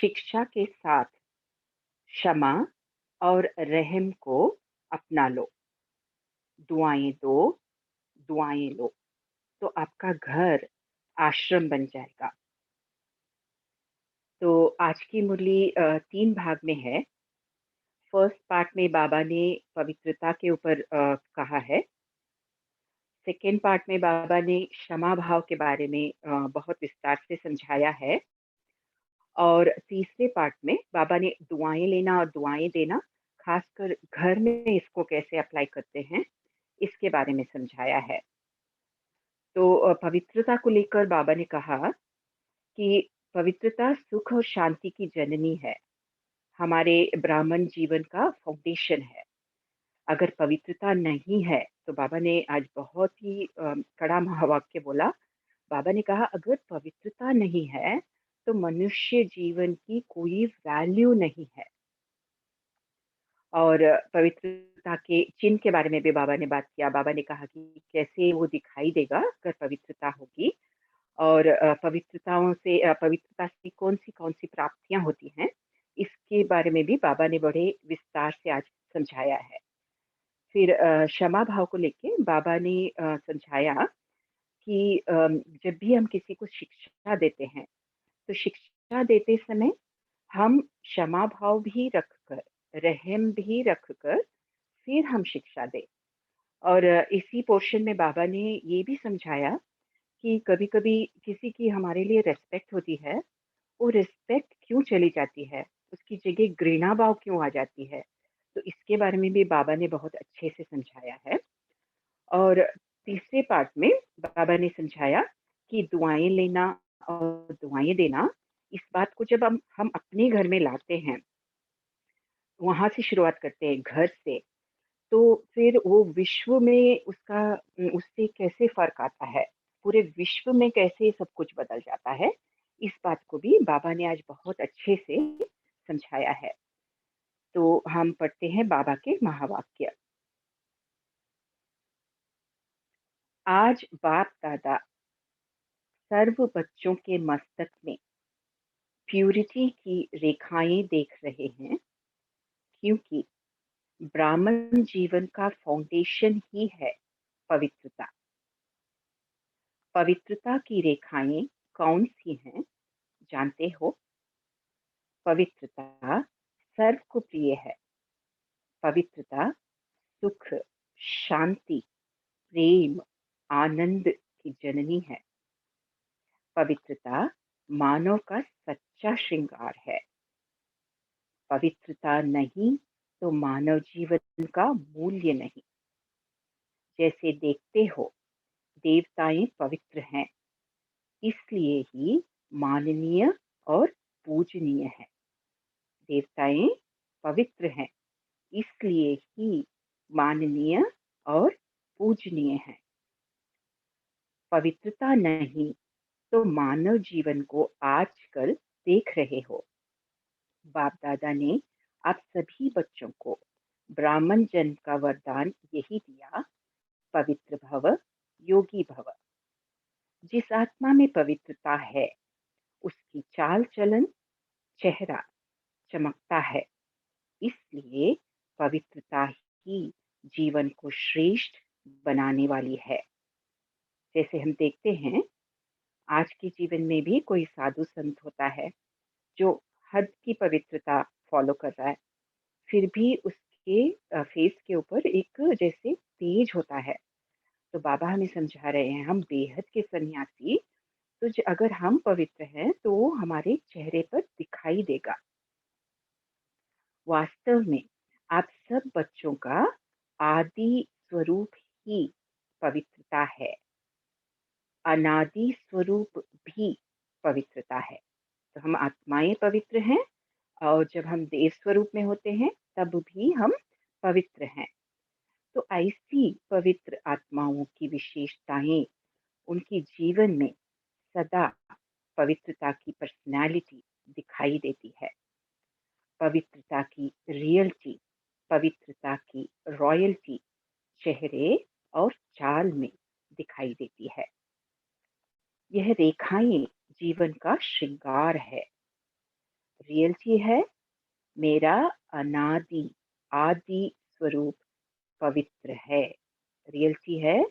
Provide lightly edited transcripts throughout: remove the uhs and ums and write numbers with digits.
शिक्षा के साथ क्षमा और रहम को अपना लो। दुआएं दो, दुआएं लो, तो आपका घर आश्रम बन जाएगा। तो आज की मुरली 3 भाग में है। फर्स्ट पार्ट में बाबा ने पवित्रता के ऊपर कहा है। सेकेंड पार्ट में बाबा ने क्षमा भाव के बारे में बहुत विस्तार से समझाया है। और तीसरे पार्ट में बाबा ने दुआएं लेना और दुआएं देना, खासकर घर में इसको कैसे अप्लाई करते हैं, इसके बारे में समझाया है। तो पवित्रता को लेकर बाबा ने कहा कि पवित्रता सुख और शांति की जननी है, हमारे ब्राह्मण जीवन का फाउंडेशन है। अगर पवित्रता नहीं है तो बाबा ने आज बहुत ही कड़ा महावाक्य बोला। बाबा ने कहा अगर पवित्रता नहीं है तो मनुष्य जीवन की कोई वैल्यू नहीं है। और पवित्रता के चिन्ह के बारे में भी बाबा ने बात किया। बाबा ने कहा कि कैसे वो दिखाई देगा अगर पवित्रता होगी, और पवित्रता से कौन सी प्राप्तियां होती हैं, इसके बारे में भी बाबा ने बड़े विस्तार से आज समझाया है। फिर क्षमा भाव को लेके बाबा ने समझाया कि जब भी हम किसी को शिक्षा देते हैं तो शिक्षा देते समय हम क्षमा भाव भी रखकर, रहम भी रखकर फिर हम शिक्षा दें। और इसी पोर्शन में बाबा ने ये भी समझाया कि कभी-कभी किसी की हमारे लिए रिस्पेक्ट होती है, वो रिस्पेक्ट क्यों चली जाती है, उसकी जगह घृणा भाव क्यों आ जाती है। तो इसके बारे में भी बाबा ने बहुत अच्छे से समझाया है। और तीसरे पार्ट में बाबा ने समझाया कि दुआएं लेना और दुआएं देना, इस बात को जब हम अपने घर में लाते हैं, वहां से शुरुआत करते हैं घर से, तो फिर वो विश्व में उससे कैसे फर्क आता है, पूरे विश्व में कैसे सब कुछ बदल जाता है, इस बात को भी बाबा ने आज बहुत अच्छे से समझाया है। तो हम पढ़ते हैं बाबा के महावाक्य। आज बाप दादा सर्व बच्चों के मस्तक में प्यूरिटी की रेखाएं देख रहे हैं, क्योंकि ब्राह्मण जीवन का फाउंडेशन ही है पवित्रता। पवित्रता की रेखाएं कौन सी हैं, जानते हो? पवित्रता सर्व को प्रिय है। पवित्रता सुख, शांति, प्रेम, आनंद की जननी है। पवित्रता मानव का सच्चा श्रृंगार है। पवित्रता नहीं तो मानव जीवन का मूल्य नहीं। जैसे देखते हो, देवताएं पवित्र हैं, इसलिए ही माननीय और पूजनीय है। देवताएं पवित्र हैं, इसलिए ही माननीय और पूजनीय है। पवित्रता नहीं तो मानव जीवन को आजकल देख रहे हो। बाप दादा ने आप सभी बच्चों को ब्राह्मण जन्म का वरदान यही दिया, पवित्र भव, योगी भव। जिस आत्मा में पवित्रता है उसकी चाल चलन, चेहरा चमकता है। इसलिए पवित्रता ही जीवन को श्रेष्ठ बनाने वाली है। जैसे हम देखते हैं, आज के जीवन में भी कोई साधु संत होता है जो हद की पवित्रता फॉलो कर रहा है, फिर भी उसके फेस के ऊपर एक जैसे तेज होता है। तो बाबा हमें समझा रहे हैं, हम बेहद के सन्यासी, तो अगर हम पवित्र हैं तो वो हमारे चेहरे पर दिखाई देगा। वास्तव में आप सब बच्चों का आदि स्वरूप ही पवित्रता है, अनादि स्वरूप भी पवित्रता है। तो हम आत्माएं पवित्र हैं, और जब हम देव स्वरूप में होते हैं तब भी हम पवित्र हैं। तो ऐसी पवित्र आत्माओं की विशेषताएं उनकी जीवन में सदा पवित्रता की पर्सनालिटी दिखाई देती है। पवित्रता की रियलिटी, पवित्रता की रॉयल्टी चेहरे और चाल में दिखाई देती है। यह रेखाएं जीवन का श्रृंगार है। रियलिटी है मेरा अनादि आदि स्वरूप पवित्र है। रियलिटी है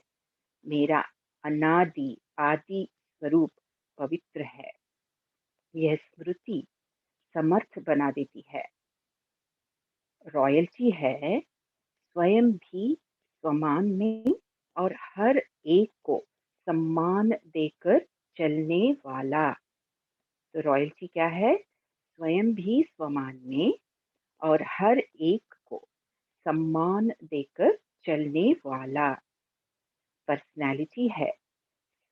मेरा अनादि आदि स्वरूप पवित्र है। यह स्मृति समर्थ बना देती है। रॉयल्टी है स्वयं भी स्वमान में और हर एक को सम्मान देकर चलने वाला। तो रॉयल्टी क्या है? स्वयं भी स्वमान में और हर एक को सम्मान देकर चलने वाला। पर्सनैलिटी है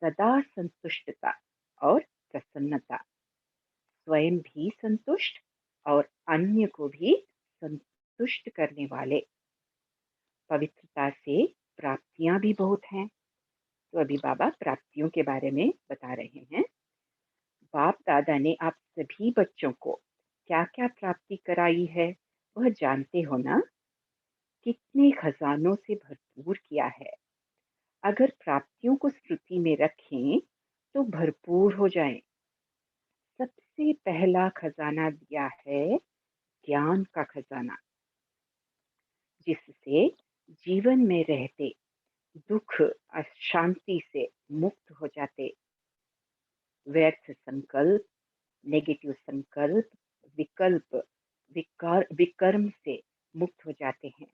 सदा संतुष्टता और प्रसन्नता, स्वयं भी संतुष्ट और अन्य को भी संतुष्ट करने वाले। पवित्रता से प्राप्तियां भी बहुत हैं। तो अभी बाबा प्राप्तियों के बारे में बता रहे हैं। बाप दादा ने आप सभी बच्चों को क्या क्या प्राप्ति कराई है वह जानते हो ना? कितने खजानों से भरपूर किया है। अगर प्राप्तियों को स्मृति में रखें तो भरपूर हो जाएं। सबसे पहला खजाना दिया है ज्ञान का खजाना, जिससे जीवन में रहते दुख अशांति से मुक्त हो जाते। व्यर्थ संकल्प, नेगेटिव संकल्प, विकल्प, विकर्म से मुक्त हो जाते हैं।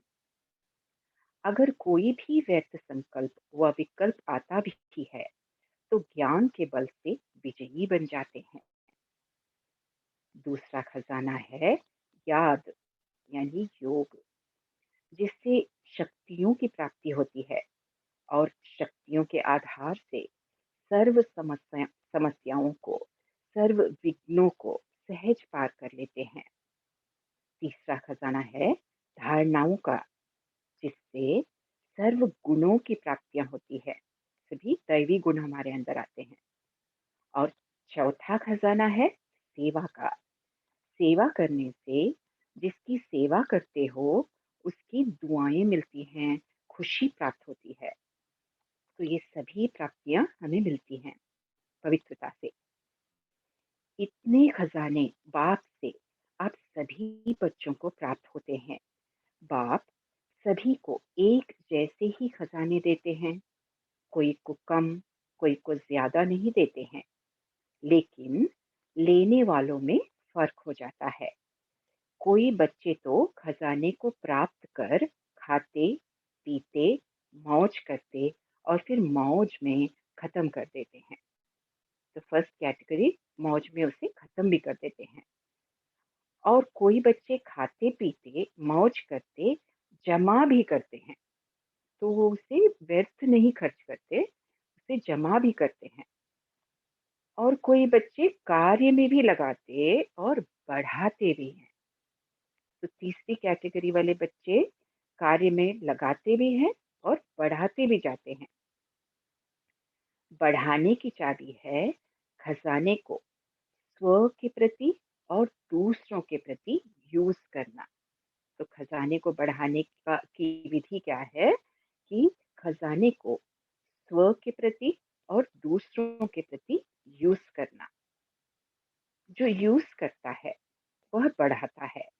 अगर कोई भी व्यर्थ संकल्प व विकल्प आता भी है तो ज्ञान के बल से विजयी बन जाते हैं। दूसरा खजाना है याद यानी योग, जिससे शक्तियों की प्राप्ति होती है और शक्तियों के आधार से समस्याओं को, सर्व विघ्नों को सहज पार कर लेते हैं। तीसरा खजाना है धारणाओं का, जिससे सर्व गुणों की प्राप्तियां होती है। सभी दैवी गुण हमारे अंदर आते हैं। और चौथा खजाना है सेवा का। सेवा करने से जिसकी सेवा करते हो उसकी दुआएं मिलती हैं, खुशी प्राप्त होती है। तो ये सभी प्राप्तियां हमें मिलती हैं पवित्रता से। इतने खजाने बाप से आप सभी बच्चों को प्राप्त होते हैं। बाप सभी को एक जैसे ही खजाने देते हैं, कोई को कम, कोई को ज्यादा नहीं देते हैं, लेकिन लेने वालों में फर्क हो जाता है। कोई बच्चे तो खजाने को प्राप्त कर खाते, पीते, मौज करते और फिर मौज में खत्म कर देते हैं। तो फर्स्ट कैटेगरी मौज में उसे खत्म भी कर देते हैं। और कोई बच्चे खाते पीते मौज करते जमा भी करते हैं, तो वो उसे व्यर्थ नहीं खर्च करते, उसे जमा भी करते हैं। और कोई बच्चे कार्य में भी लगाते और बढ़ाते भी हैं। तो तीसरी कैटेगरी वाले बच्चे कार्य में लगाते भी हैं और बढ़ाते भी जाते हैं। बढ़ाने की चाबी है खजाने को स्व के प्रति और दूसरों के प्रति यूज करना। तो खजाने को बढ़ाने की विधि क्या है कि खजाने को स्व के प्रति और दूसरों के प्रति यूज करना। जो यूज करता है वह बढ़ाता है।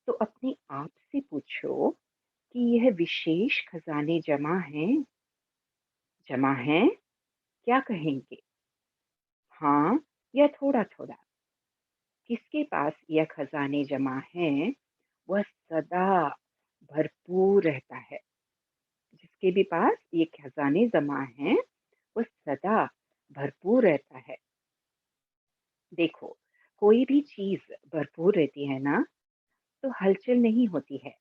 तो अपने आप से पूछो कि यह विशेष खजाने जमा हैं? क्या कहेंगे? हाँ या थोड़ा थोड़ा? किसके पास यह खजाने जमा हैं वह सदा भरपूर रहता है। जिसके भी पास ये खजाने जमा हैं वह सदा भरपूर रहता है। देखो, कोई भी चीज भरपूर रहती है ना तो हलचल नहीं होती है।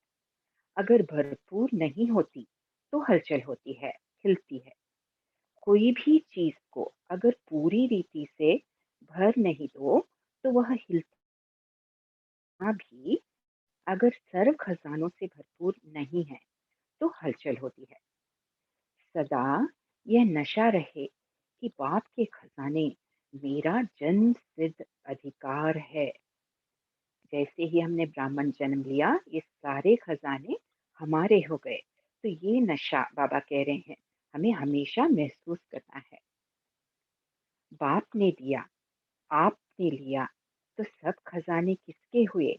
अगर भरपूर नहीं होती तो हलचल होती है, हिलती है। कोई भी चीज को अगर पूरी रीति से भर नहीं दो तो वह हिलता भी। अगर सर्व खजानों से भरपूर नहीं है तो हलचल होती है। सदा यह नशा रहे कि बाप के खजाने मेरा जन्म सिद्ध अधिकार है। जैसे ही हमने ब्राह्मण जन्म लिया ये सारे खजाने हमारे हो गए। तो ये नशा बाबा कह रहे हैं हमें हमेशा महसूस करना है। बाप ने दिया, आपने लिया, तो सब खजाने किसके हुए?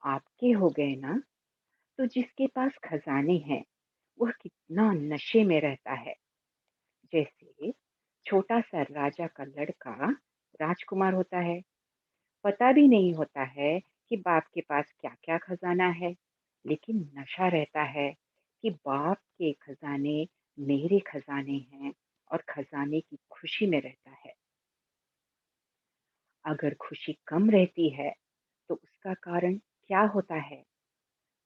आपके हो गए ना। तो जिसके पास खजाने हैं वह कितना नशे में रहता है। जैसे छोटा सा राजा का लड़का राजकुमार होता है, पता भी नहीं होता है कि बाप के पास क्या क्या खजाना है, लेकिन नशा रहता है कि बाप के खजाने मेरे खजाने हैं, और खजाने की खुशी में रहता है। अगर खुशी कम रहती है तो उसका कारण क्या होता है?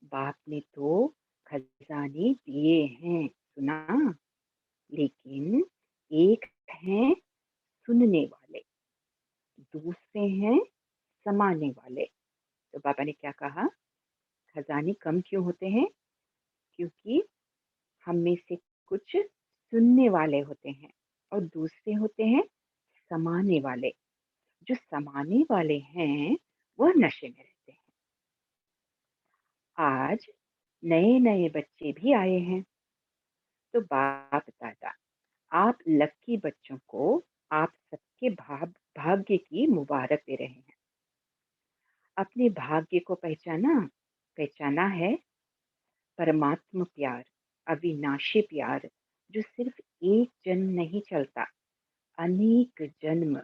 बाप ने तो खजाने दिए हैं, सुना, लेकिन एक हैं सुनने वाले, दूसरे हैं समाने वाले। तो पापा ने क्या कहा? खजाने कम क्यों होते हैं? क्योंकि हम में से कुछ सुनने वाले होते हैं और दूसरे होते हैं समाने वाले। जो समाने वाले हैं वह नशे में रहते हैं। आज नए नए बच्चे भी आए हैं, तो बाप दादा आप लक्की बच्चों को आप सबके भाग्य की मुबारक दे रहे हैं। अपने भाग्य को पहचाना पहचाना है। परमात्म प्यार, अविनाशी प्यार, जो सिर्फ एक जन्म नहीं चलता, अनेक जन्म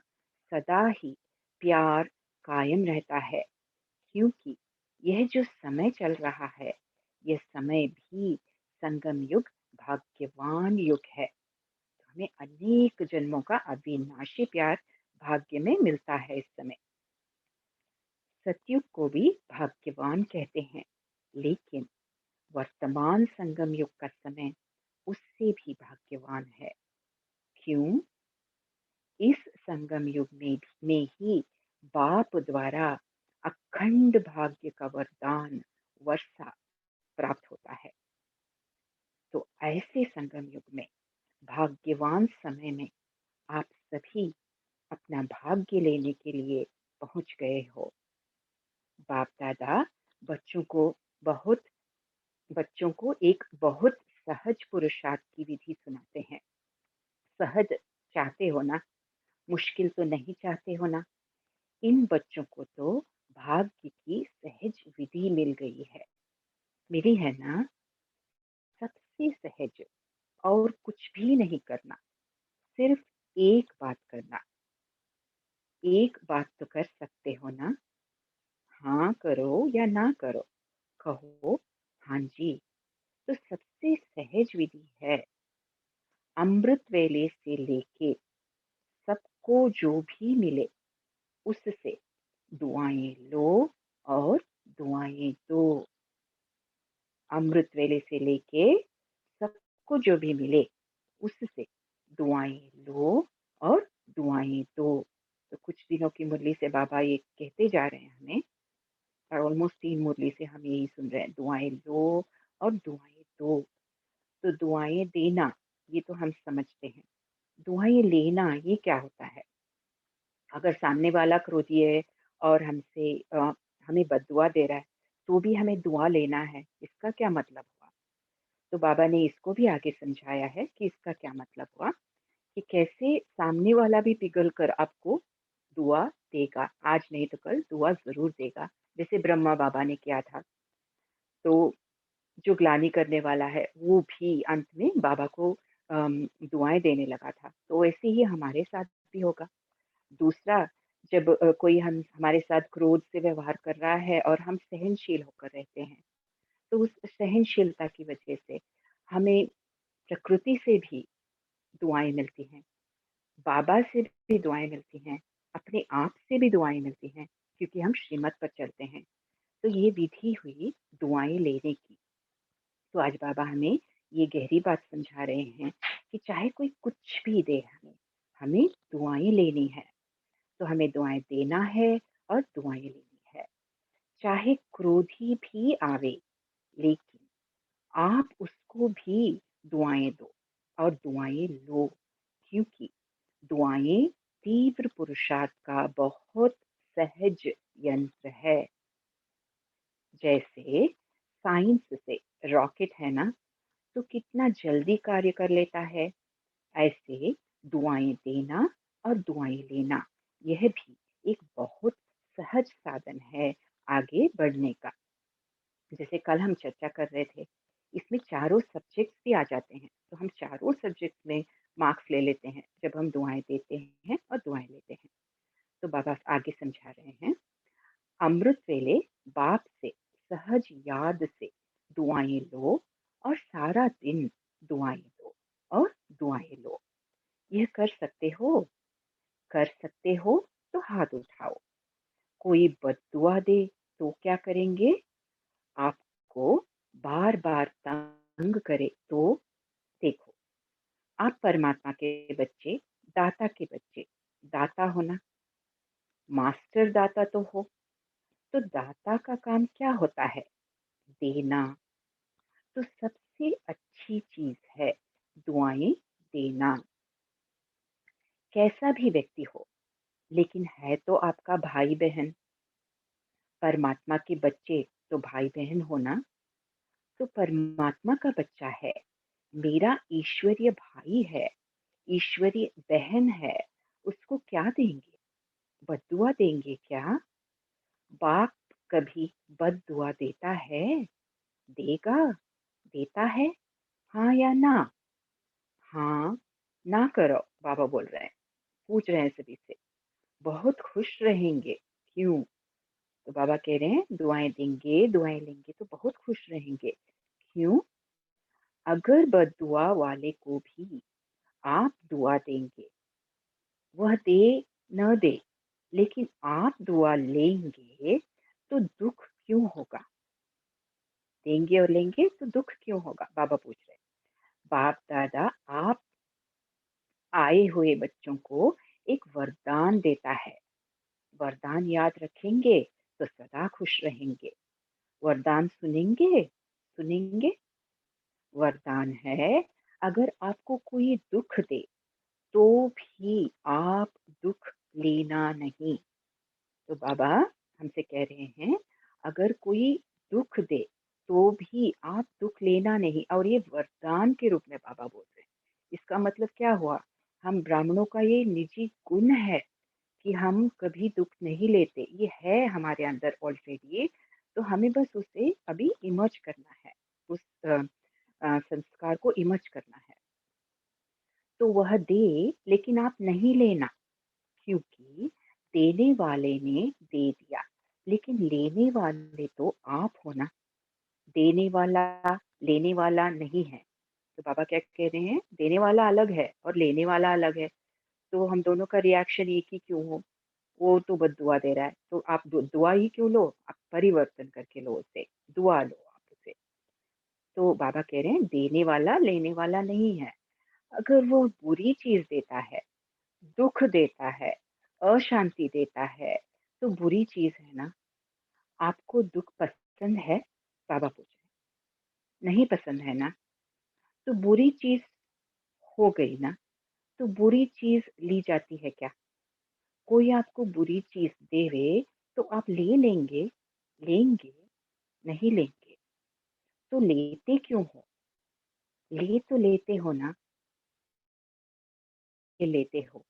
सदा ही प्यार कायम रहता है। क्योंकि यह जो समय चल रहा है, यह समय भी संगम युग, भाग्यवान युग है। हमें अनेक जन्मों का अविनाशी प्यार भाग्य में मिलता है। इस समय सतयुग को भी भाग्यवान कहते हैं, लेकिन वर्तमान संगम युग का समय उससे भी भाग्यवान है। क्यों? इस संगम युग में ही बाप द्वारा अखंड भाग्य का वरदान वर्षा प्राप्त होता है। तो ऐसे संगम युग में, भाग्यवान समय में, आप सभी अपना भाग्य लेने के लिए पहुंच गए हो। बाप दादा बच्चों को बहुत बच्चों को एक बहुत सहज पुरुषार्थ की विधि सुनाते हैं। सहज चाहते हो ना? मुश्किल तो नहीं चाहते हो ना? इन बच्चों को तो भाग्य की सहज विधि मिल गई है, मिली है ना? सबसे सहज, और कुछ भी नहीं करना, सिर्फ एक बात करना। एक बात तो कर सकते हो ना? हाँ करो या ना करो, कहो हाँ जी। तो सबसे सहज विधि है, अमृत वेले से लेके सबको जो भी मिले उससे दुआएं लो और दुआएं दो। अमृत वेले से लेके सबको जो भी मिले उससे दुआएं लो और दुआएं दो। तो कुछ दिनों की मुरली से बाबा ये कहते जा रहे हैं हमें, और ऑलमोस्ट 3 मुरली से हम यही सुन रहे हैं, दुआएं लो और दुआएं दो। तो दुआएं देना ये तो हम समझते हैं, दुआएं लेना ये क्या होता है? अगर सामने वाला क्रोधी है और हमें बद्दुआ दे रहा है, तो भी हमें दुआ लेना है, इसका क्या मतलब हुआ? तो बाबा ने इसको भी आगे समझाया है कि इसका क्या मतलब हुआ, कि कैसे सामने वाला भी पिघल कर आपको दुआ देगा, आज नहीं तो कल दुआ ज़रूर देगा। जैसे ब्रह्मा बाबा ने किया था, तो जो ग्लानि करने वाला है, वो भी अंत में बाबा को दुआएँ देने लगा था। तो ऐसे ही हमारे साथ भी होगा। दूसरा, जब कोई हम हमारे साथ क्रोध से व्यवहार कर रहा है और हम सहनशील होकर रहते हैं, तो उस सहनशीलता की वजह से हमें प्रकृति से भी दुआएँ मिलती हैं, बाबा से भी दुआएँ मिलती हैं, अपने आप से भी दुआएँ मिलती हैं, क्योंकि हम श्रीमत पर चलते हैं। तो ये विधि हुई दुआएँ लेने की। तो आज बाबा हमें ये गहरी बात समझा रहे हैं कि चाहे कोई कुछ भी दे हमें, हमें दुआएँ लेनी है। तो हमें दुआएँ देना है और दुआएँ लेनी है। चाहे क्रोधी भी आवे, लेकिन आप उसको भी दुआएँ दो और दुआएँ लो, क्योंकि दुआएँ तीव्र पुरुषार्थ का बहुत सहज यंत्र है। जैसे साइंस से रॉकेट है ना, तो कितना जल्दी कार्य कर लेता है, ऐसे दुआएं देना और दुआएं लेना, यह भी एक बहुत सहज साधन है आगे बढ़ने का। जैसे कल हम चर्चा कर रहे थे, इसमें चारों सब्जेक्ट्स भी आ जाते हैं, तो हम चारों सब्जेक्ट में मार्क्स ले लेते हैं जब हम दुआएँ देते हैं और दुआएँ लेते हैं। तो बाबा आगे समझा रहे हैं, अमृत वेले बाप से सहज याद से दुआएँ लो और सारा दिन दुआएँ दो और दुआएँ लो। यह कर सकते हो? कर सकते हो तो हाथ उठाओ। कोई बद्दुआ दे तो क्या करेंगे? आपको बार-बार तंग करे तो देखो, आप परमात्मा के बच्चे, दाता के बच्चे, दाता हो ना, मास्टर दाता तो हो। तो दाता का काम क्या होता है? देना। तो सबसे अच्छी चीज़ है दुआएँ देना। कैसा भी व्यक्ति हो, लेकिन है तो आपका भाई-बहन, परमात्मा के बच्चे तो भाई-बहन हो ना? तो परमात्मा का बच्चा है, मेरा ईश्वरीय भाई है, ईश्वरीय बहन है, उसको क्या देंगे? बद्दुआ देंगे क्या? बाप कभी बद्दुआ देता है? देगा? देता है? हाँ या ना? हाँ, ना करो, बाबा बोल रहे हैं, पूछ रहे हैं सभी से। बहुत खुश रहेंगे। क्यों? तो बाबा कह रहे हैं दुआएं देंगे, दुआएं लेंगे तो बहुत खुश रहेंगे। क्यों? अगर बद्दुआ वाले को भी आप दुआ देंगे, वह दे न दे, लेकिन आप दुआ लेंगे तो दुख क्यों होगा? देंगे और लेंगे तो दुख क्यों होगा? बाबा पूछ रहे हैं। बाप दादा आप आए हुए बच्चों को एक वरदान देता है। वरदान याद रखेंगे तो सदा खुश रहेंगे। वरदान सुनेंगे, सुनेंगे। वरदान है, अगर आपको कोई दुख दे तो भी आप दुख लेना नहीं। तो बाबा हमसे कह रहे हैं, अगर कोई दुख दे तो भी आप दुख लेना नहीं, और ये वरदान के रूप में बाबा बोल रहे हैं। इसका मतलब क्या हुआ? हम ब्राह्मणों का ये निजी गुण है कि हम कभी दुख नहीं लेते, ये है हमारे अंदर ऑलरेडी। तो हमें बस उसे अभी इमर्ज करना है, उस संस्कार को इमर्ज करना है। तो वह दे, लेकिन आप नहीं लेना, क्योंकि देने वाले ने दे दिया, लेकिन लेने वाले तो आप हो ना। देने वाला लेने वाला नहीं है। तो बाबा क्या कह रहे हैं, देने वाला अलग है और लेने वाला अलग है। तो हम दोनों का रिएक्शन एक ही क्यों हो? वो तो बस दुआ दे रहा है, तो आप दुआ ही क्यों लो? आप परिवर्तन करके लो उसे, दुआ लो आप उसे। तो बाबा कह रहे हैं देने वाला लेने वाला नहीं है। अगर वो बुरी चीज देता है, दुख देता है, अशांति देता है, तो बुरी चीज है ना। आपको दुख पसंद है? बाबा पूछ रहे हैं। नहीं पसंद है ना? तो बुरी चीज हो गई ना। तो बुरी चीज ली जाती है क्या? कोई आपको बुरी चीज देवे तो आप ले लेंगे? लेंगे? नहीं लेंगे। तो लेते क्यों हो? ले तो लेते हो ना। ये लेते हो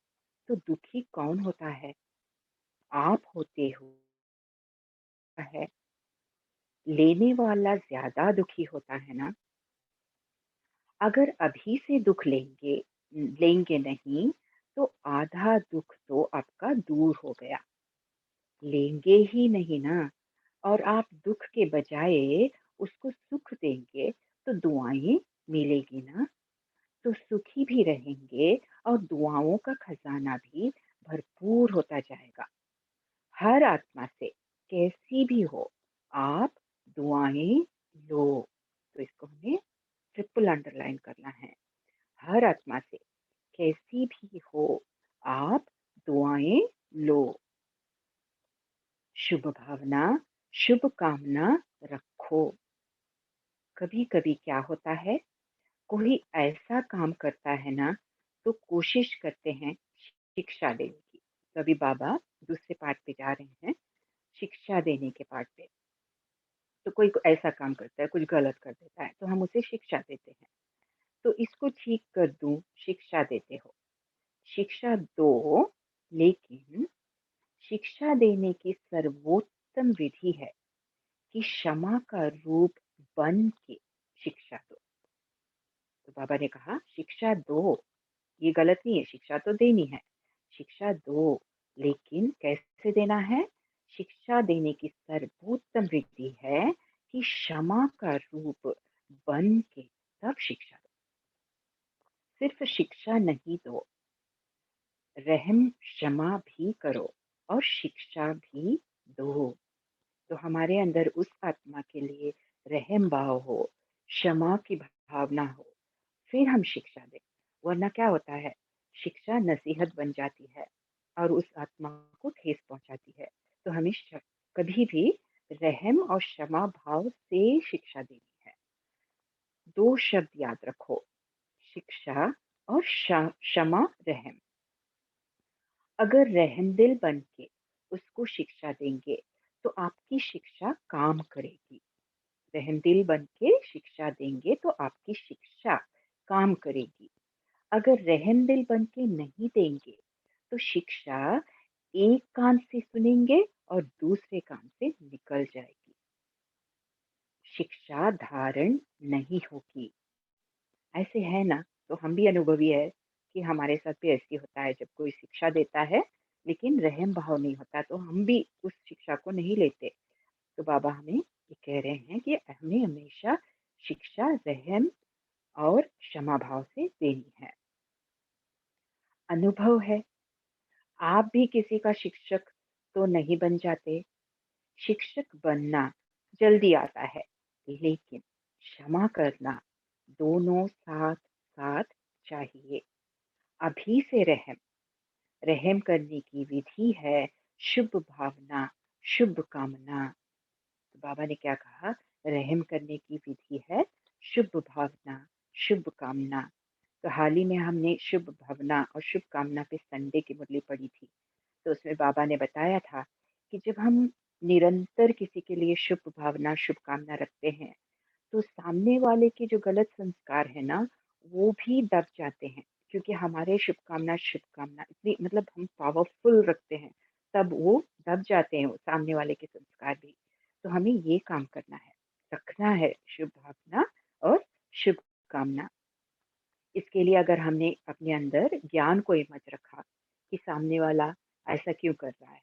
तो दुखी कौन होता है? आप होते हो। है, लेने वाला ज्यादा दुखी होता है ना। अगर अभी से दुख लेंगे लेंगे नहीं, तो आधा दुख तो आपका दूर हो गया। लेंगे ही नहीं ना, और आप दुख के बजाय उसको सुख देंगे तो दुआएं मिलेगी ना। तो सुखी भी रहेंगे और दुआओं का खजाना भी भरपूर होता जाएगा। हर आत्मा से कैसी भी हो, आप दुआएं लो। तो इसको हमें ट्रिपल अंडरलाइन करना है। हर आत्मा से कैसी भी हो, आप दुआएं लो। शुभ भावना, शुभ कामना रखो। कभी कभी क्या होता है, कोई ऐसा काम करता है ना, तो कोशिश करते हैं शिक्षा देने की। तो अभी बाबा दूसरे पार्ट पे जा रहे हैं, शिक्षा देने के पार्ट पे। तो कोई ऐसा काम करता है, कुछ गलत कर देता है, तो हम उसे शिक्षा देते हैं। तो इसको ठीक कर दूं, शिक्षा देते हो। शिक्षा दो, लेकिन शिक्षा देने की सर्वोत्तम विधि है कि क्षमा का रूप बन के शिक्षा दो। तो बाबा ने कहा शिक्षा दो, ये गलत नहीं है, शिक्षा तो देनी है, शिक्षा दो, लेकिन कैसे देना है? शिक्षा देने की सर्वोत्तम विधि है कि क्षमा का रूप बन के तब शिक्षा दो। सिर्फ शिक्षा नहीं दो, रहम क्षमा भी करो और शिक्षा भी दो। तो हमारे अंदर उस आत्मा के लिए रहम भाव हो, क्षमा की भावना हो, फिर हम शिक्षा दें। वरना क्या होता है, शिक्षा नसीहत बन जाती है और उस आत्मा को ठेस पहुंचाती है। तो हमें कभी भी रहम और क्षमा भाव से शिक्षा देनी है। दो शब्द याद रखो, शिक्षा और क्षमा, रहम। अगर रहमदिल बन के उसको शिक्षा देंगे तो आपकी शिक्षा काम करेगी। रहमदिल बन के शिक्षा देंगे तो आपकी शिक्षा काम करेगी। अगर रहमदिल बन के नहीं देंगे तो शिक्षा एक कान से सुनेंगे और दूसरे कान से निकल जाएगी। शिक्षा धारण नहीं होगी। ऐसे है ना, तो हम भी अनुभवी है कि हमारे साथ भी ऐसे होता है जब कोई शिक्षा देता है लेकिन रहम भाव नहीं होता तो हम भी उस शिक्षा को नहीं लेते। तो बाबा हमें ये कह रहे हैं कि हमें हमेशा शिक्षा रहम और क्षमा भाव से देनी है। अनुभव है, आप भी किसी का शिक्षक तो नहीं बन जाते। शिक्षक बनना जल्दी आता है, लेकिन क्षमा करना दोनों साथ साथ चाहिए। अभी से रहम रहम करने की विधि है शुभ भावना, शुभ कामना। तो बाबा ने क्या कहा, रहम करने की विधि है शुभ भावना, शुभ कामना। तो हाल ही में हमने शुभ भावना और शुभ कामना पे संडे की मुरली पढ़ी थी। तो उसमें बाबा ने बताया था कि जब हम निरंतर किसी के लिए शुभ भावना, शुभ कामना रखते हैं तो सामने वाले के जो गलत संस्कार है ना, वो भी दब जाते हैं। क्योंकि हमारे शुभकामना इतनी मतलब हम पावरफुल रखते हैं, तब वो दब जाते हैं, वो सामने वाले के संस्कार भी। तो हमें ये काम करना है, रखना है शुभ भावना और शुभ कामना। इसके लिए अगर हमने अपने अंदर ज्ञान को इमज रखा कि सामने वाला ऐसा क्यों कर रहा है,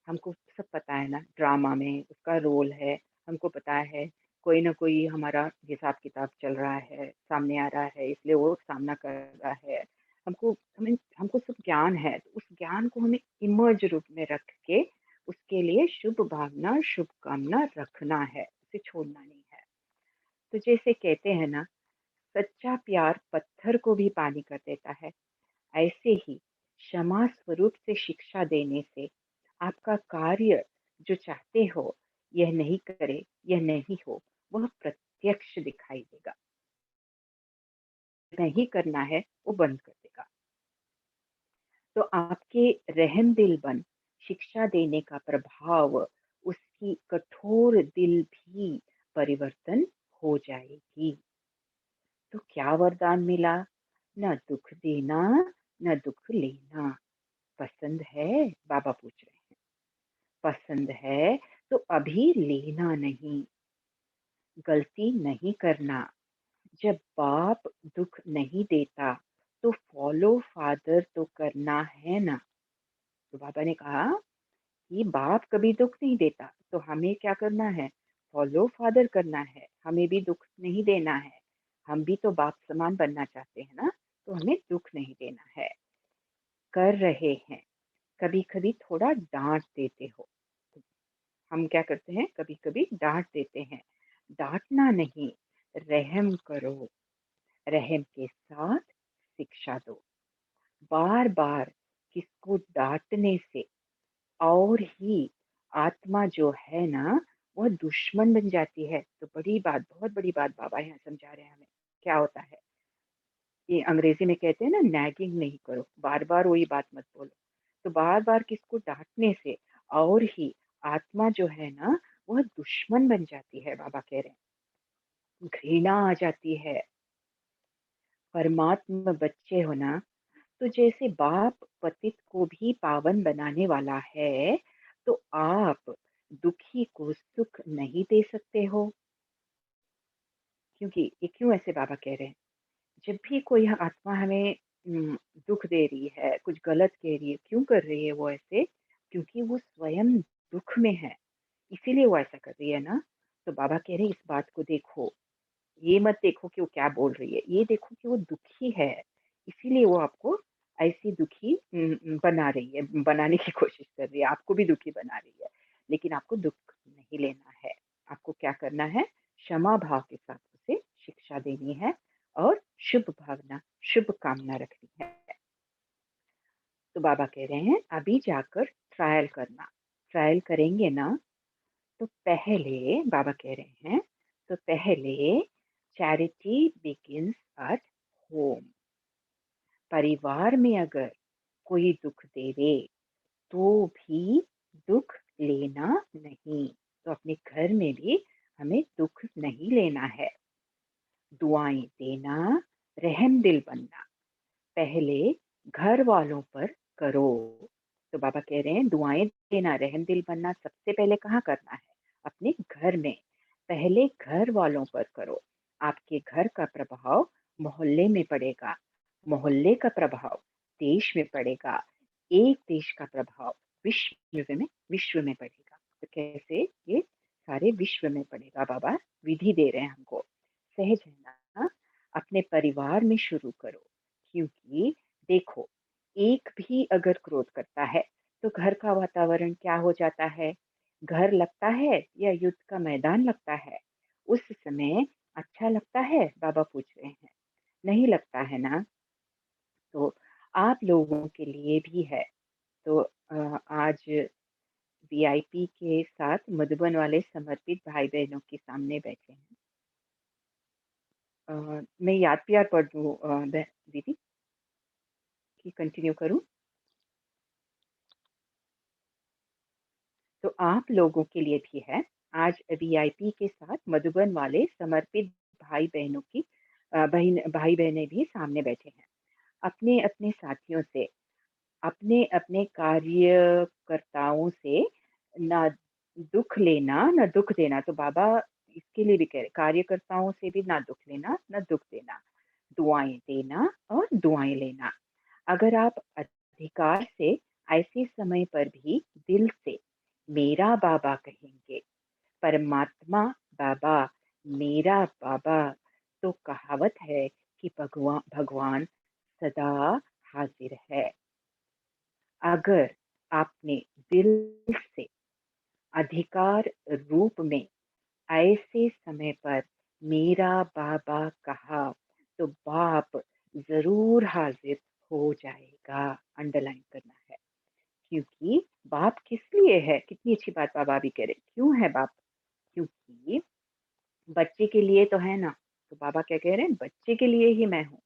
हमको सब पता है ना, ड्रामा में उसका रोल है, हमको पता है कोई ना कोई हमारा हिसाब किताब चल रहा है, सामने आ रहा है, इसलिए वो सामना कर रहा है। हमको सब ज्ञान है, तो उस ज्ञान को हमें इमर्ज रूप में रख के उसके लिए शुभ भावना, शुभ कामना रखना है, उसे छोड़ना नहीं है। तो जैसे कहते हैं ना, सच्चा प्यार पत्थर को भी पानी कर देता है, ऐसे ही क्षमा स्वरूप से शिक्षा देने से आपका कार्य जो चाहते हो यह नहीं करे, यह नहीं हो, वह प्रत्यक्ष दिखाई देगा। नहीं करना है वो बंद कर देगा। तो आपके रहम दिल बन शिक्षा देने का प्रभाव उसकी कठोर दिल भी परिवर्तन हो जाएगी। तो क्या वरदान मिला? न दुख देना, न दुख लेना। पसंद है? बाबा पूछ रहे हैं। पसंद है तो अभी लेना नहीं, गलती नहीं करना। जब बाप दुख नहीं देता तो फॉलो फादर तो करना है ना। तो बाबा ने कहा कि बाप कभी दुख नहीं देता तो हमें क्या करना है, फॉलो फादर करना है, हमें भी दुख नहीं देना है। हम भी तो बाप समान बनना चाहते हैं ना, तो हमें दुख नहीं देना है। कर रहे हैं, कभी कभी थोड़ा डांट देते हो। हम क्या करते हैं, कभी कभी डांट देते हैं। डांटना नहीं, रहम करो, रहम के साथ शिक्षा दो। बार बार किसको डांटने से और ही आत्मा जो है ना वह दुश्मन बन जाती है। तो बड़ी बात, बहुत बड़ी बात बाबा यहाँ समझा रहे हैं हमें। क्या होता है, ये अंग्रेजी में कहते हैं ना, नैगिंग नहीं करो, बार बार वही बात मत बोलो। तो बार बार किसको डांटने से और ही आत्मा जो है ना वह दुश्मन बन जाती है। बाबा कह रहे हैं घृणा आ जाती है। परमात्मा बच्चे हो ना, तो जैसे बाप पतित को भी पावन बनाने वाला है, तो आप दुखी को सुख नहीं दे सकते हो। क्योंकि ये क्यों ऐसे बाबा कह रहे हैं? जब भी कोई आत्मा हमें दुख दे रही है, कुछ गलत कह रही है, क्यों कर रही है वो ऐसे? क्योंकि वो स्वयं दुख में है, इसीलिए वो ऐसा कर रही है ना। तो बाबा कह रहे हैं इस बात को देखो, ये मत देखो कि वो क्या बोल रही है, ये देखो कि वो दुखी है, इसीलिए वो आपको ऐसी दुखी बना रही है, बनाने की कोशिश कर रही है, आपको भी दुखी बना रही है। लेकिन आपको दुख नहीं लेना है, आपको क्या करना है? क्षमा भाव के साथ उसे शिक्षा देनी है और शुभ भावना, शुभ कामना रखनी है। तो बाबा कह रहे हैं अभी जाकर ट्रायल करना। ट्रायल करेंगे ना, तो पहले बाबा कह रहे हैं, तो पहले चैरिटी बिगिंस एट होम। परिवार में अगर कोई दुख देवे तो भी दुख लेना नहीं। तो अपने घर में भी हमें दुख नहीं लेना है। दुआएं देना, रहम दिल बनना पहले घर वालों पर करो। तो बाबा कह रहे हैं दुआएं देना, रहम दिल बनना सबसे पहले कहाँ करना है? अपने घर में। पहले घर वालों पर करो। आपके घर का प्रभाव मोहल्ले में पड़ेगा, मोहल्ले का प्रभाव देश में पड़ेगा, एक देश का प्रभाव विश्व में पड़ेगा। तो कैसे? ये सारे विश्व में पड़ेगा। बाबा विधि दे रहे हैं हमको। सहज है ना? अपने परिवार में शुरू करो। क्योंकि देखो, एक भी अगर क्रोध करता है तो घर का वातावरण क्या हो जाता है? घर लगता है या युद्ध का मैदान लगता है? उस समय अच्छा लगता है? बाबा पूछ रहे हैं। नहीं लगता है ना? तो आप लोगों के लिए भी है। तो आज वीआईपी के साथ मधुबन वाले समर्पित भाई बहनों के सामने बैठे हैं। मैं याद प्यार पढ़ दूं दीदी कि कंटिन्यू करूं? तो आप लोगों के लिए भी है। आज वीआईपी के साथ मधुबन वाले समर्पित भाई बहनों की भाई बहनें भी सामने बैठे हैं। अपने अपने साथियों से, अपने अपने कार्यकर्ताओं से ना दुख लेना ना दुख देना। तो बाबा इसके लिए भी कह रहे कार्यकर्ताओं से भी ना दुख लेना ना दुख देना, दुआएं देना और दुआएं लेना। अगर आप अधिकार से ऐसे समय पर भी दिल से मेरा बाबा कहेंगे, परमात्मा बाबा, मेरा बाबा, तो कहावत है कि भगवान भगवान सदा हाजिर है। अगर आपने दिल से अधिकार रूप में ऐसे समय पर मेरा बाबा कहा, तो बाप जरूर हाजिर हो जाएगा। अंडरलाइन करना है। क्योंकि बाप किस लिए है? कितनी अच्छी बात बाबा भी कह रहे, क्यों है बाप? क्योंकि बच्चे के लिए तो है ना। तो बाबा क्या कह रहे हैं? बच्चे के लिए ही मैं हूँ।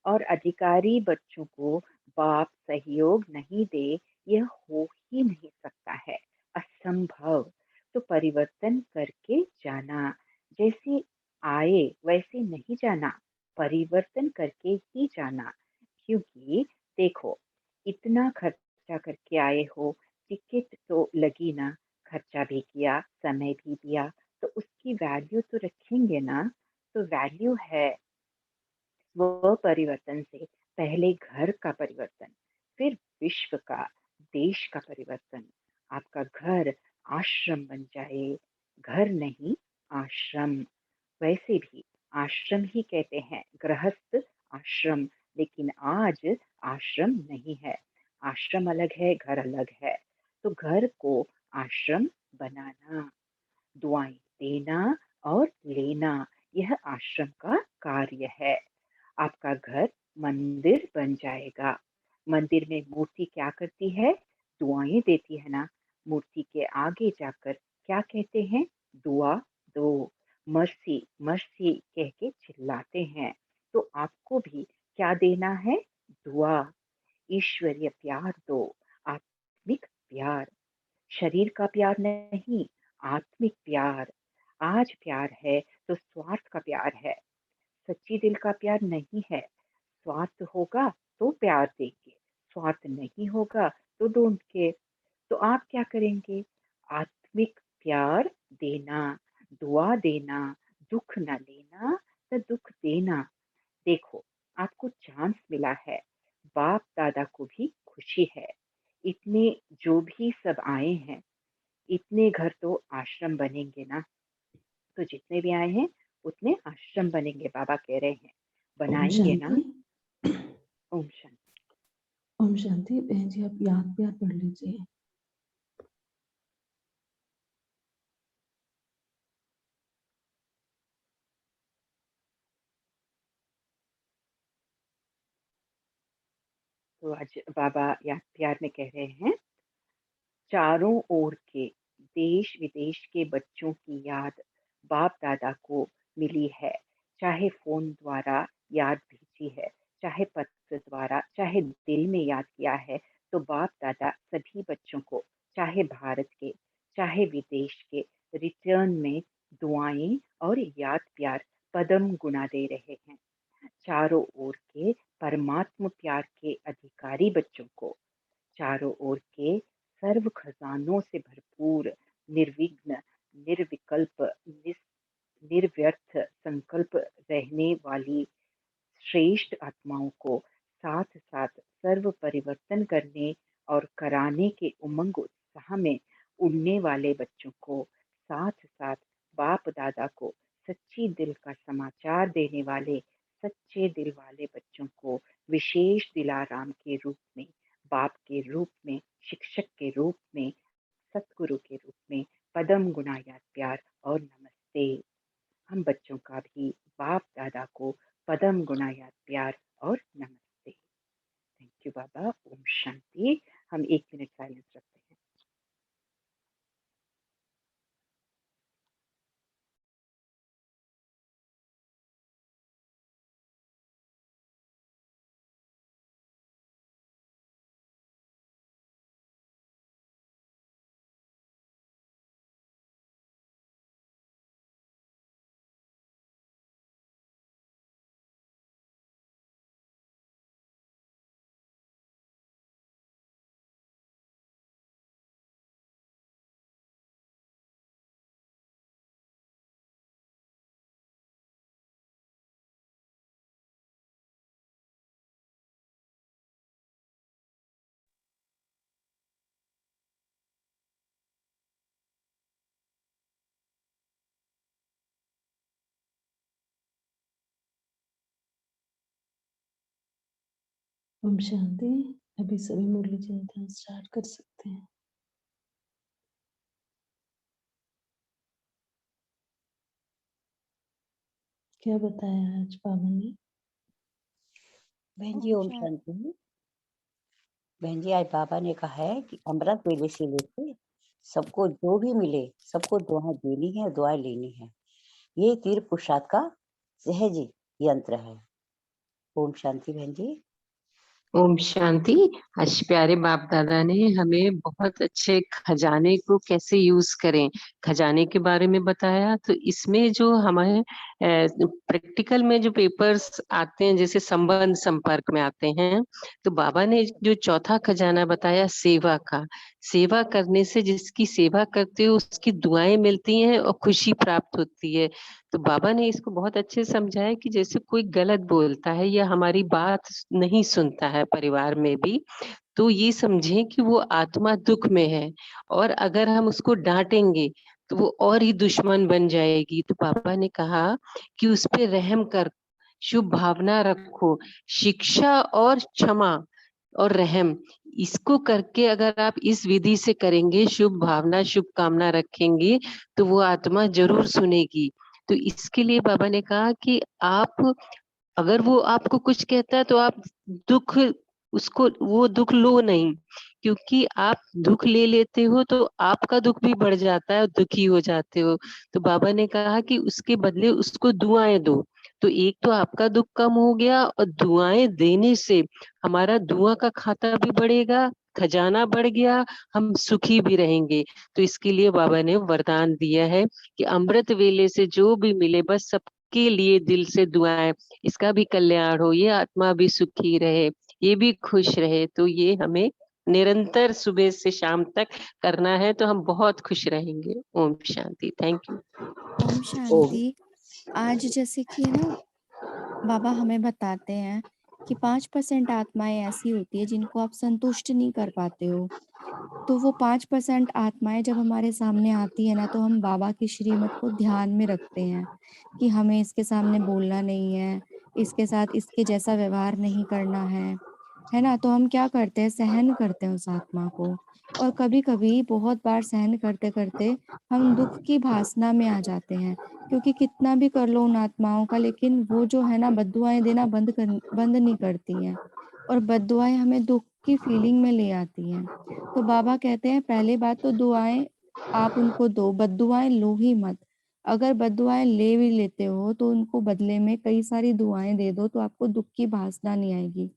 और अधिकारी बच्चों को बाप सहयोग नहीं दे, यह हो ही नहीं सकता है, असंभव। तो परिवर्तन करके जाना, जैसे आए वैसे नहीं जाना, परिवर्तन करके ही जाना। क्योंकि देखो, इतना खर्चा करके आए हो, टिकट तो लगी ना, खर्चा भी किया, समय भी दिया, तो उसकी वैल्यू तो रखेंगे ना। तो वैल्यू है स्व परिवर्तन से पहले घर का परिवर्तन, फिर विश्व का, देश का परिवर्तन। आपका घर आश्रम बन जाए, घर नहीं आश्रम। वैसे भी आश्रम ही कहते हैं, गृहस्थ आश्रम। लेकिन आज आश्रम नहीं है। आश्रम अलग है, घर अलग है। तो घर को आश्रम बनाना, दुआएं देना और लेना, यह आश्रम का कार्य है। आपका घर मंदिर बन जाएगा। मंदिर में मूर्ति क्या करती है? दुआएं देती है ना। मूर्ति के आगे जाकर क्या कहते हैं? दुआ दो, मर्सी मर्सी कह के चिल्लाते हैं। तो आपको भी क्या देना है? दुआ, ईश्वरीय प्यार दो, आत्मिक प्यार। शरीर का प्यार नहीं, आत्मिक प्यार। आज प्यार है तो स्वार्थ का प्यार है, सच्ची दिल का प्यार नहीं है। स्वार्थ होगा तो प्यार देंगे, नहीं होगा तो ढूंढ के। तो आप क्या करेंगे? आत्मिक प्यार देना, दुआ देना, दुख न लेना तो दुख देना। देखो, आपको चांस मिला है, बाप दादा को भी खुशी है। इतने जो भी सब आए हैं, इतने घर तो आश्रम बनेंगे ना। तो जितने भी आए हैं उतने आश्रम बनेंगे, बाबा कह रहे हैं। ओम बनाएंगे ना? शांति। ओम शांति। ओम शांति। बहन जी आप याद प्यार पढ़ लीजिए। तो आज बाबा याद प्यार में कह रहे हैं, चारों ओर के देश विदेश के बच्चों की याद बाप दादा को मिली है। चाहे फोन द्वारा याद भेजी है, चाहे पत्र द्वारा, चाहे दिल में याद किया है, तो बाप दादा सभी बच्चों को, चाहे भारत के चाहे विदेश के, रिटर्न में दुआएं और याद प्यार पदम गुना दे रहे हैं। चारों ओर के परमात्म प्यार के अधिकारी बच्चों को, चारों ओर के सर्व खजानों से भरपूर, निर्विघ्न, निर्विकल्प, निर्व्यर्थ संकल्प रहने वाली श्रेष्ठ आत्माओं को, साथ साथ सर्व परिवर्तन करने और कराने के उमंग उत्साह में उड़ने वाले बच्चों को, साथ साथ बाप दादा को सच्ची दिल का समाचार देने वाले सच्चे दिल वाले बच्चों को, विशेष दिलाराम के रूप में, बाप के रूप में, शिक्षक के रूप में, सतगुरु के रूप में पदम गुना याद प्यार और नमस्ते। हम बच्चों का भी बाप दादा को पदम गुना याद प्यार और नमस्ते। थैंक यू बाबा। ओम शांति। हम 1 मिनट साइलेंस रखते हैं। ओम शांति। अभी सभी मुरली चिंतन स्टार्ट कर सकते हैं। क्या बताया आज बाबा ने? बहन जी ओम शांति। बहन जी आज बाबा ने कहा है कि अमृत वेले से लेके सबको जो भी मिले सबको दुआएं देनी है, दुआएं लेनी है। ये तीर पुरुषार्थ का सहज यंत्र है। ओम शांति बहन जी। ओम शांति। आज प्यारे बाप दादा ने हमें बहुत अच्छे खजाने को कैसे यूज करें, खजाने के बारे में बताया। तो इसमें जो हमारे प्रैक्टिकल में जो पेपर्स आते हैं, जैसे संबंध संपर्क में आते हैं, तो बाबा ने जो चौथा खजाना बताया सेवा का, सेवा करने से जिसकी सेवा करते हो उसकी दुआएं मिलती हैं और खुशी प्राप्त होती है। तो बाबा ने इसको बहुत अच्छे से समझाया कि जैसे कोई गलत बोलता है या हमारी बात नहीं सुनता है परिवार में भी, तो ये समझें कि वो आत्मा दुख में है, और अगर हम उसको डांटेंगे तो वो और ही दुश्मन बन जाएगी। तो पापा ने कहा कि उस पे रहम कर, शुभ भावना रखो, शिक्षा और क्षमा और रहम, इसको करके अगर आप इस विधि से करेंगे, शुभ भावना शुभ कामना रखेंगे, तो वो आत्मा जरूर सुनेगी। तो इसके लिए बाबा ने कहा कि आप, अगर वो आपको कुछ कहता है तो आप दुख, उसको वो दुख लो नहीं, क्योंकि आप दुख ले लेते हो तो आपका दुख भी बढ़ जाता है और दुखी हो जाते हो। तो बाबा ने कहा कि उसके बदले उसको दुआएं दो। तो एक तो आपका दुख कम हो गया, और दुआएं देने से हमारा दुआ का खाता भी बढ़ेगा, खजाना बढ़ गया, हम सुखी भी रहेंगे। तो इसके लिए बाबा ने वरदान दिया है कि अमृत वेले से जो भी मिले बस सबके लिए दिल से दुआएं, इसका भी कल्याण हो, ये आत्मा भी सुखी रहे, ये भी खुश रहे। तो ये हमें निरंतर सुबह से शाम तक करना है तो हम बहुत खुश रहेंगे। ओम शांति। Thank you. ओम ओम शांति। आज जैसे कि ना बाबा हमें बताते हैं कि 5% आत्माएं ऐसी होती है जिनको आप संतुष्ट नहीं कर पाते हो। तो वो 5% आत्माएं जब हमारे सामने आती है ना, तो हम बाबा की श्रीमत को ध्यान में रखते हैं कि हमें इसके सामने बोलना नहीं है, इसके साथ इसके जैसा व्यवहार नहीं करना है ना। तो हम क्या करते हैं, सहन करते हैं उस आत्मा को। और कभी कभी बहुत बार सहन करते करते हम दुख की भासना में आ जाते हैं, क्योंकि कितना भी कर लो उन आत्माओं का, लेकिन वो जो है ना बद्दुआएं देना बंद नहीं करती हैं, और बद्दुआएं हमें दुख की फीलिंग में ले आती हैं। तो बाबा कहते हैं पहले बात तो दुआएं आप उनको दो, बद्दुआएं लो ही मत। अगर बद्दुआएं ले भी लेते हो तो उनको बदले में कई सारी दुआएं दे दो, तो आपको दुख की भासना नहीं आएगी।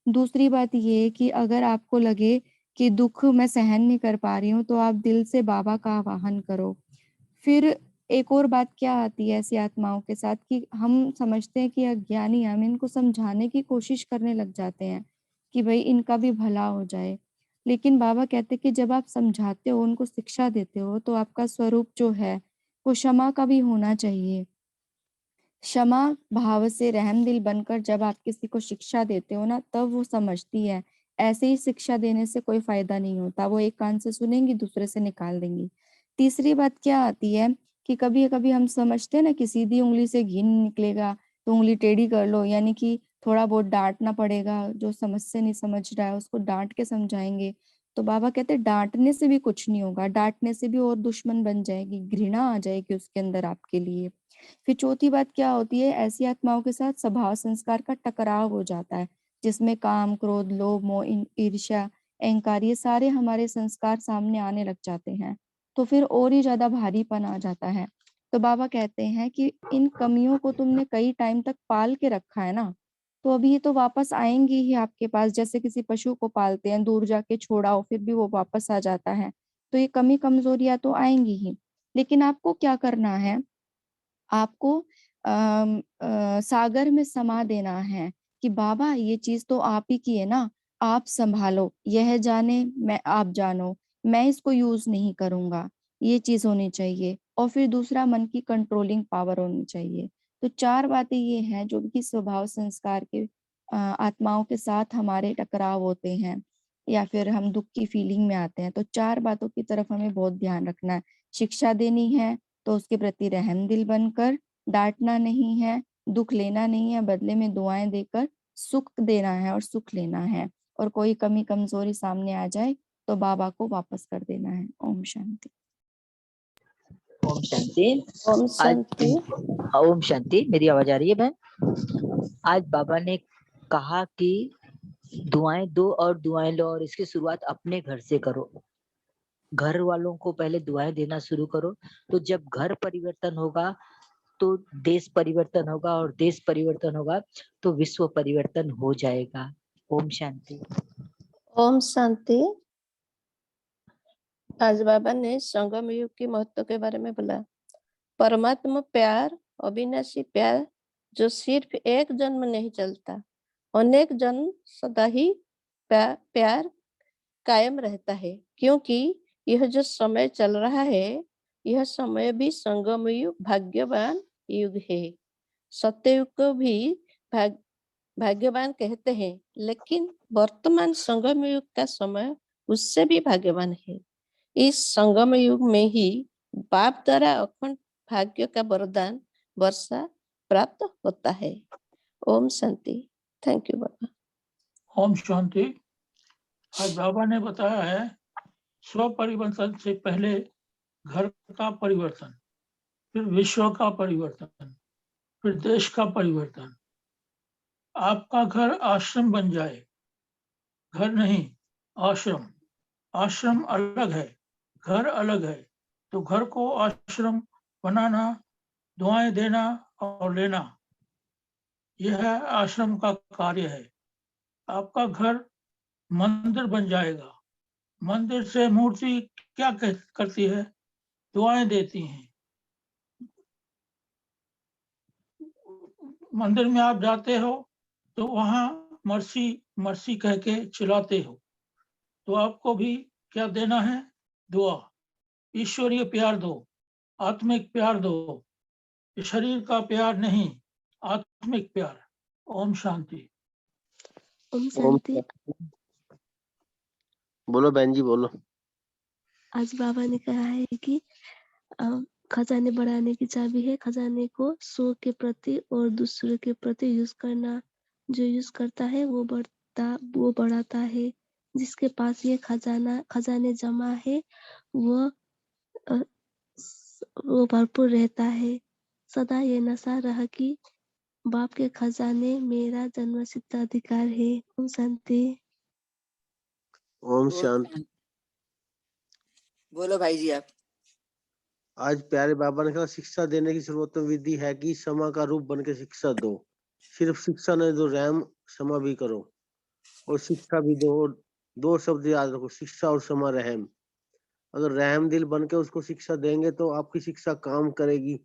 दूसरी बात ये कि अगर आपको लगे कि दुख मैं सहन नहीं कर पा रही हूँ, तो आप दिल से बाबा का आवाहन करो। फिर एक और बात क्या आती है ऐसी आत्माओं के साथ कि हम समझते हैं कि अज्ञानी हैं, हम इनको समझाने की कोशिश करने लग जाते हैं कि भाई इनका भी भला हो जाए। लेकिन बाबा कहते हैं कि जब आप समझाते हो, उनको शिक्षा देते हो, तो आपका स्वरूप जो है वो क्षमा का भी होना चाहिए। क्षमा भाव से रहम दिल बनकर जब आप किसी को शिक्षा देते हो ना, तब वो समझती है। ऐसे ही शिक्षा देने से कोई फायदा नहीं होता, वो एक कान से सुनेंगी दूसरे से निकाल देंगी। तीसरी बात क्या आती है कि कभी कभी हम समझते हैं ना कि सीधी उंगली से घी नहीं निकलेगा, तो उंगली टेढ़ी कर लो, यानी कि थोड़ा बहुत डांटना पड़ेगा। जो समझ से नहीं समझ रहा है उसको डांट के समझाएंगे। तो बाबा कहते हैं डांटने से भी कुछ नहीं होगा, डांटने से भी और दुश्मन बन जाएगी, घृणा आ जाएगी उसके अंदर आपके लिए। फिर चौथी बात क्या होती है, ऐसी आत्माओं के साथ स्वभाव संस्कार का टकराव हो जाता है, जिसमें काम, क्रोध, लोभ, मोह, ईर्ष्या, अहंकार, ये सारे हमारे संस्कार सामने आने लग जाते हैं। तो फिर और ही ज्यादा भारीपन आ जाता है। तो बाबा कहते हैं कि इन कमियों को तुमने कई टाइम तक पाल के रखा है ना, तो अभी ये तो वापस आएंगी ही आपके पास। जैसे किसी पशु को पालते हैं, दूर जाके छोड़ाओ फिर भी वो वापस आ जाता है। तो ये कमी कमजोरियां तो आएंगी ही, लेकिन आपको क्या करना है, आपको सागर में समा देना है कि बाबा ये चीज तो आप ही की है ना, आप संभालो, यह जाने मैं आप जानो, मैं इसको यूज नहीं करूंगा, ये चीज होनी चाहिए। और फिर दूसरा, मन की कंट्रोलिंग पावर होनी चाहिए। तो चार बातें ये हैं जो कि स्वभाव संस्कार के आत्माओं के साथ हमारे टकराव होते हैं, या फिर हम दुख की फीलिंग में आते हैं। तो चार बातों की तरफ हमें बहुत ध्यान रखना है। शिक्षा देनी है तो उसके प्रति रहम दिल बनकर, डांटना नहीं है, दुख लेना नहीं है, बदले में दुआएं देकर सुख देना है और सुख लेना है। और कोई कमी कमजोरी सामने आ जाए तो बाबा को वापस कर देना है। ओम शांति। ओम शांति। ओम शांति। ओम शांति। मेरी आवाज आ रही है बहन? आज बाबा ने कहा कि दुआएं दो और दुआएं लो, और इसकी शुरुआत अपने घर से करो। घर वालों को पहले दुआएं देना शुरू करो, तो जब घर परिवर्तन होगा तो देश परिवर्तन होगा, और देश परिवर्तन होगा तो विश्व परिवर्तन हो जाएगा। ओम शांति। ओम शांति। आज बाबा ने संगम युग के महत्व के बारे में बोला। परमात्मा प्यार, अविनाशी प्यार, जो सिर्फ एक जन्म नहीं चलता, अनेक जन्म सदा ही प्यार कायम रहता है। क्योंकि यह जो समय चल रहा है, यह समय भी संगम युग भाग्यवान युग है। सत्ययुग को भी भाग्यवान कहते हैं, लेकिन वर्तमान संगम युग का समय उससे भी भाग्यवान है। इस संगम युग में ही बाप द्वारा अखंड भाग्य का वरदान वर्षा प्राप्त होता है। ओम शांति। थैंक यू बाबा। ओम शांति। आज बाबा ने बताया है स्व परिवर्तन से पहले घर का परिवर्तन, फिर विश्व का परिवर्तन, फिर देश का परिवर्तन। आपका घर आश्रम बन जाए, घर नहीं आश्रम। आश्रम अलग है, घर अलग है। तो घर को आश्रम बनाना, दुआएं देना और लेना, यह आश्रम का कार्य है। आपका घर मंदिर बन जाएगा। मंदिर से मूर्ति क्या करती है? दुआएं देती हैं। मंदिर में आप जाते हो तो वहां मर्सी मर्सी कह के चिल्लाते हो। तो आपको भी क्या देना है? दुआ। ईश्वरीय प्यार दो, आत्मिक प्यार दो, शरीर का प्यार नहीं, आत्मिक प्यार। ओम शांति। ओम ओम शांति। शांति। बोलो बहन जी बोलो। आज बाबा ने कहा है कि अ, खजाने बढ़ाने की चाबी है खजाने को सो के प्रति और दूसरे के प्रति यूज करना। जो यूज करता है वो बढ़ाता है। जिसके पास ये खजाने जमा है वो अ, वो भरपूर रहता है। सदा ये नशा रहा कि बाप के खजाने मेरा जन्मसिद्ध अधिकार है। ओम शांति। ओम ओम शांति। शांति। बोलो भाई जी आप। आज प्यारे बाबा ने कहा शिक्षा देने की सर्वोत्तम विधि है कि क्षमा का रूप बन के शिक्षा दो। सिर्फ शिक्षा नहीं दो, रहम क्षमा भी करो और शिक्षा भी दो। दो शब्द याद रखो, शिक्षा और क्षमा, रहम। अगर रहम दिल बन के उसको शिक्षा देंगे तो आपकी शिक्षा काम करेगी।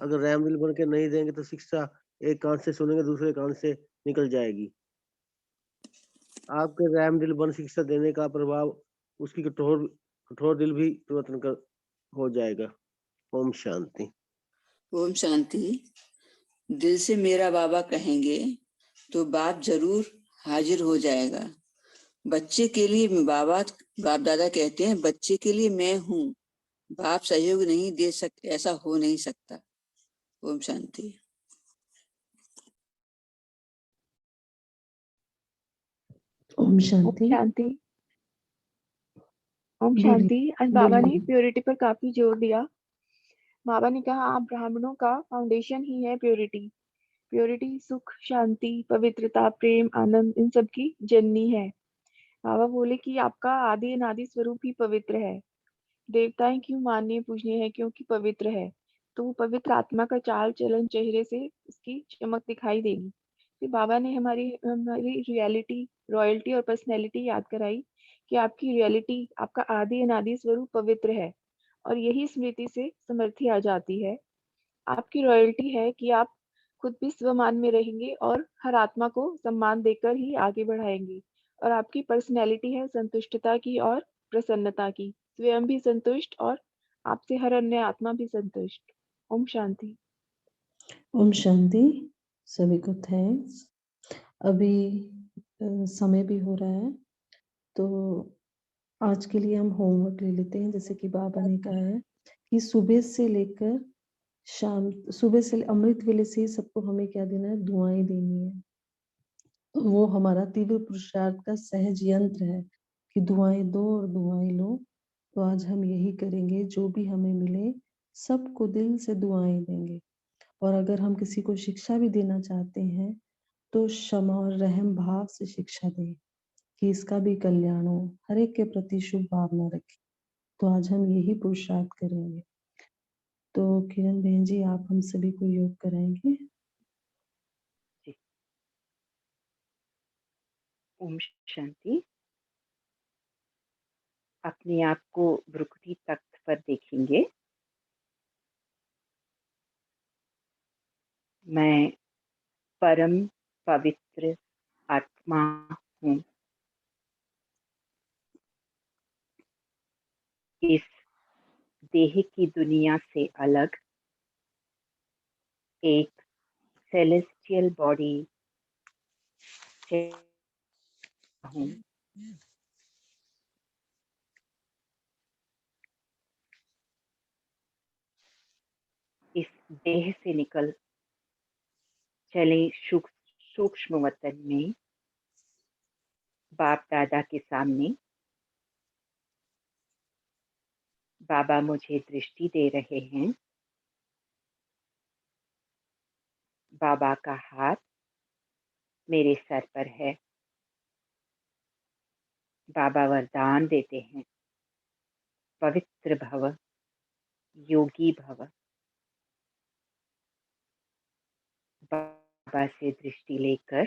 अगर रहम दिल बन के नहीं देंगे तो शिक्षा एक कान से सुनेंगे दूसरे कान से निकल जाएगी। आपके रहम दिल बन शिक्षा देने का प्रभाव उसकी कठोर दिल भी परिवर्तन कर हो जाएगा। ओम शांति। ओम शांति। दिल से मेरा बाबा कहेंगे तो बाप जरूर हाजिर हो जाएगा। बच्चे के लिए बाप दादा कहते हैं बच्चे के लिए मैं हूँ, बाप सहयोग नहीं दे सकते, ऐसा हो नहीं सकता। ओम शांति। ओम शांति। शांति। ओम बोलिए शांति। आज बाबा ने बोलिए। प्योरिटी पर काफी जोर दिया। बाबा ने कहा आप ब्राह्मणों का फाउंडेशन ही है प्योरिटी। प्योरिटी सुख, शांति, पवित्रता, प्रेम, आनंद इन सब की जननी है। बाबा बोले कि आपका आदि अनादि स्वरूप ही पवित्र है। देवताएं क्यों माननीय पूजनीय है? क्योंकि पवित्र है। तो वो पवित्र आत्मा का चाल चलन चेहरे से उसकी चमक दिखाई देगी। फिर बाबा ने हमारी हमारी रियलिटी, रॉयल्टी और पर्सनैलिटी याद कराई कि आपकी रियलिटी, आपका आदि अनादि स्वरूप पवित्र है और यही स्मृति से समृद्धि आ जाती है। आपकी रॉयल्टी है कि आप खुद भी स्वमान में रहेंगे और हर आत्मा को सम्मान देकर ही आगे बढ़ाएंगे। और आपकी पर्सनैलिटी है संतुष्टता की और प्रसन्नता की। स्वयं भी संतुष्ट और आपसे हर अन्य आत्मा भी संतुष्ट। ओम शांति। ओम शांति। सभी को थैंक्स। अभी समय भी हो रहा है तो आज के लिए हम होमवर्क ले लेते हैं। जैसे कि बाबा ने कहा है कि सुबह से लेकर शाम, सुबह से अमृत वेले से ही सबको हमें क्या देना है? दुआएं देनी है। वो हमारा तीव्र पुरुषार्थ का सहज यंत्र है कि दुआएं दो और दुआएं लो। तो आज हम यही करेंगे, जो भी हमें मिले सबको दिल से दुआएं देंगे। और अगर हम किसी को शिक्षा भी देना चाहते हैं तो क्षमा और रहम भाव से शिक्षा दें कि इसका भी कल्याण हो, हर एक के प्रति शुभ भावना रखें। तो आज हम यही पुरुषार्थ करेंगे। तो किरण बहन जी आप हम सभी को योग कराएंगे। ओम शांति। अपने आप को भ्रुकुटी तख्त पर देखेंगे। मैं परम पवित्र आत्मा हूँ। इस देह की दुनिया से अलग एक सेलेस्टियल बॉडी हूँ। इस देह से निकल चले सूक्ष्म वतन में बाप दादा के सामने बाबा मुझे दृष्टि दे रहे हैं। बाबा का हाथ मेरे सर पर है। बाबा वरदान देते हैं, पवित्र भव, योगी भव। बाबा से दृष्टि लेकर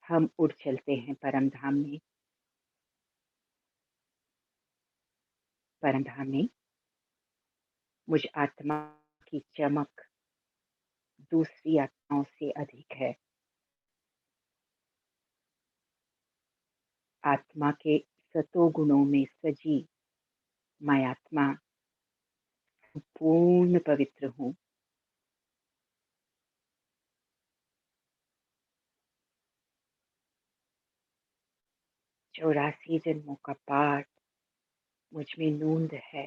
हम उड़ चलते हैं परम धाम में। परम धाम में मुझ आत्मा की चमक दूसरी आत्माओं से अधिक है। आत्मा के सतो गुणों में सजी मैं आत्मा पूर्ण पवित्र हूँ। चौरासी जन्मों का पाठ मुझ में नूंद है।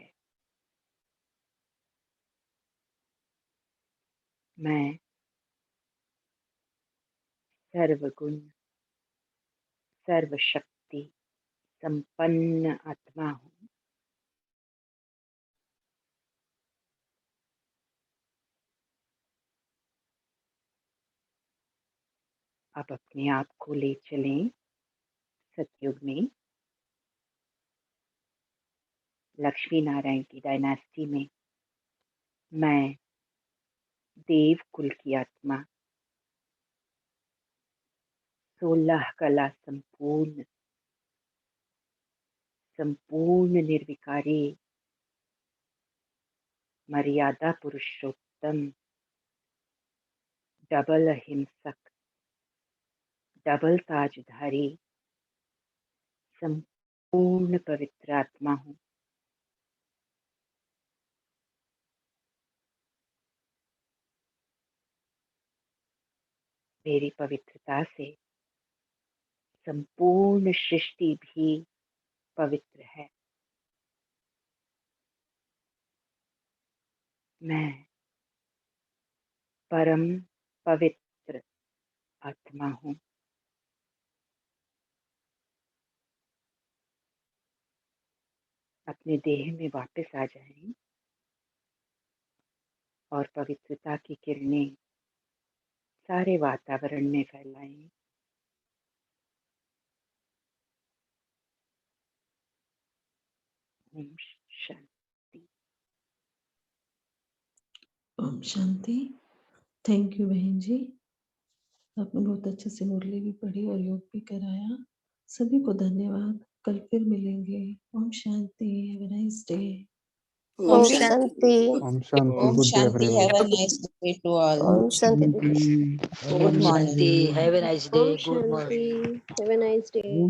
मैं सर्वगुण सर्वशक्ति संपन्न आत्मा हूँ। आप अपने आप को ले चलें सतयुग में, लक्ष्मी नारायण की डायनास्टी में। मैं देव कुल की आत्मा, 16 कला संपूर्ण निर्विकारी मर्यादा पुरुषोत्तम, डबल अहिंसक, डबल ताजधारी संपूर्ण पवित्र आत्मा हूँ। मेरी पवित्रता से संपूर्ण सृष्टि भी पवित्र है। मैं परम पवित्र आत्मा हूँ। अपने देह में वापस आ जाएं और पवित्रता की किरणें सारे वातावरण में फैलाएं। ओम शांति। ओम शांति। थैंक यू बहन जी, आपने बहुत अच्छे से मुरली भी पढ़ी और योग भी कराया। सभी को धन्यवाद। कल फिर मिलेंगे। ओम शांति। Have a nice day. ओम शांति। Om Shanti. ओम Good day, शांति। everyone. Have a nice day to all. ओम शांति। गुड गुड शांति। Morning. Have a nice day. Om good morning. Shanti. Have a nice day.